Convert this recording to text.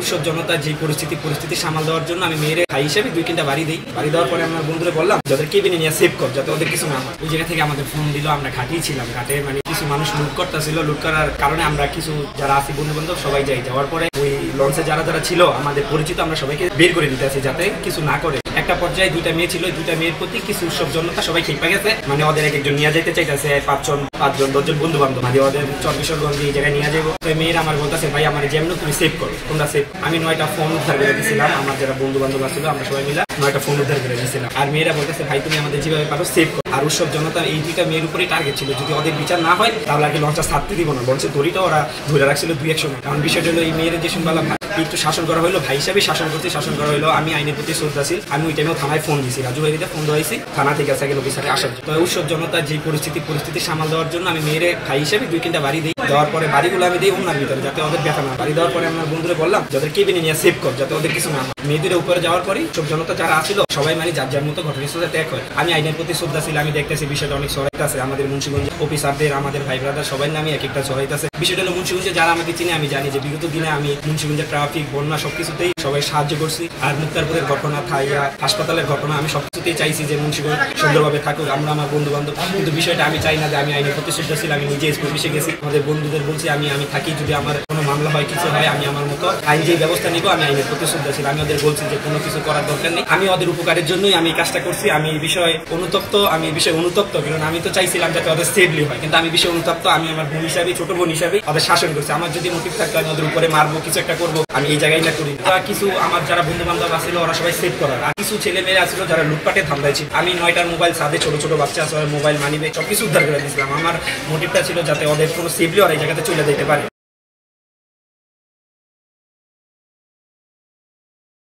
উৎসব জনতা যে পরিস্থিতি সামাল দেওয়ার জন্য আমি মেয়ের ভাই হিসেবে 2-3টা বাড়ি দিই। বাড়ি দেওয়ার পরে আমার বন্ধুরা বললাম যাদের কেবিনে নিয়ে সেভ কর, যাতে ওদের কিছু না হয়। ওই জায়গা থেকে আমাদের ফোন দিল, আমরা ঘাটেই ছিলাম। ঘাটে মানে কিছু মানুষ লুট করতেছিল, লুট করার কারণে আমরা কিছু যারা আছি বন্ধু বান্ধব সবাই যাওয়ার পরে ওই লঞ্চে যারা ছিল আমাদের পরিচিত, আমরা সবাইকে বের করে দিতে আছি যাতে কিছু না করে। একটা পর্যায়ে 2টা মেয়ে ছিল, 2টা মেয়ের প্রতি কিছু উৎসব জনতা সবাই খেপে গেছে, মানে ওদের একজন নিয়ে যেতে চাইতেছে 5জন 10জন বন্ধু বান্ধব, মানে ওদের চরকিশোরগঞ্জ এই জায়গায় নিয়ে যাবো। তো মেয়ের আমার বলতেছে ভাই আমার যেমন তুমি সেভ করো, তোমরা সেভ। আমি 9টা ফোন উদ্ধার করে দিয়েছিলাম, আমার যারা বন্ধু বান্ধব ছিল আমরা সবাই মিলে 9টা ফোন উদ্ধার করে দিয়েছিলাম। আর মেয়েরা বলতেছে ভাই তুমি আমাদের যেভাবে পারো সেভ করো। আর উৎসব জনতা এই 2টা মেয়ের উপরেই টার্গেট ছিল, যদি ওদের বিচার না হয় তাহলে আর কি লঞ্চটা ছাড়তে দিব না। লঞ্চের দড়িটা ওরা ধরে রাখছিল 2-1 সময়। কারণ বিষয়টা হলো এই মেয়ের যে শুনবালা একটু শাসন করা হলো, ভাই হিসাবে শাসন করা হলো। আমি আইনের প্রতি শ্রদ্ধাশীল, আমি ওই টাইমেও থানায় ফোন দিয়েছি, রাজু ভাইরিতে ফোন দেওয়াইছি, থানা থেকে সেকেন্ড অফিসারে আসার জন্য। তো উৎসব জনতা যে পরিস্থিতি সামাল দেওয়ার জন্য আমি মেয়ের ভাই হিসেবে 2-3টা বাড়ি দিই। দেওয়ার পরে বাড়িগুলো আমি দিই ওনার ভিতরে, যাতে ওদের ব্যথা না। বাড়ি দেওয়ার পরে আমার বন্ধুরা বললাম যাদের কেবিনে নিয়ে সেভ কর, যাতে ওদের কিছু না হয়। মেয়েদের উপরে যাওয়ার পরে উৎসব জনতা যারা আসছিল সবাই মানে যার মতো ঘটনাস্থলে ত্যাগ হয়। আমি আইনের প্রতি শ্রদ্ধাশীল, আমি দেখতেছি বিষয়টা অনেক সহায়তা আমাদের মুন্সিগঞ্জ অফিসারদের, আমাদের ভাই ব্রাদার সবাই নামে এক একটা সহায়তা আছে। বিষয়টা হলো মুন্সিগঞ্জে যারা আমাকে চিনে আমি জানি যে বিগত দিনে আমি মুন্সিগঞ্জের ট্রাফিক বন্যা সবকিছুতেই সবাই সাহায্য করছি। আর মুক্তারপুরের ঘটনা, থাইয়া হাসপাতালের ঘটনা, আমি সবকিছুতেই চাইছি যে মুন্সিগঞ্জ সুন্দরভাবে থাকুক, আমরা আমার বন্ধু বান্ধব। কিন্তু বিষয়টা আমি চাই না যে আমি আইনের প্রতি শ্রদ্ধাশীল, আমি নিজে স্কুল অফিসে গেছি, আমাদের বন্ধুদের বলছি আমি থাকি, যদি আমার কোনো মামলা হয় কিছু হয় আমি আমার মতো আইন যে ব্যবস্থা নিব, আমি আইনের প্রতি শ্রদ্ধাশীল। আমি ওদের বলছি যে কোনো কিছু করার দরকার নেই, আমি ওদের উপকারের জন্যই আমি কাজটা করছি। আমি এই বিষয়ে অনুতপ্ত, কারণ আমি তো চাইছিলাম যাতে ওদের সেফলি হয়, কিন্তু আমি বিষয়ে অনুতপ্ত। আমি আমার বোন হিসাবে, ছোট বোন হিসাবে ওদের শাসন করছি। আমার যদি মোটিভ থাকতো আমি ওদের উপরে মারবো, কিছু একটা করবো, আমি এই জায়গায় না করি। কিছু আমার যারা বন্ধু বান্ধব আসছিল ওরা সবাই সেভ করার, আর কিছু ছেলে মেয়ে আসছিল যারা লুটপাটে ধান্দায় ছিল। আমি 9টার মোবাইল সাথে ছোট বাচ্চা আছে, মোবাইল মানিব্যাগ সবকিছু উদ্ধার করে দিয়েছিলাম। আমার মোটিভটা ছিল যাতে ওদের কোনো সেফলি ওরা এই জায়গাতে চলে যেতে পারে।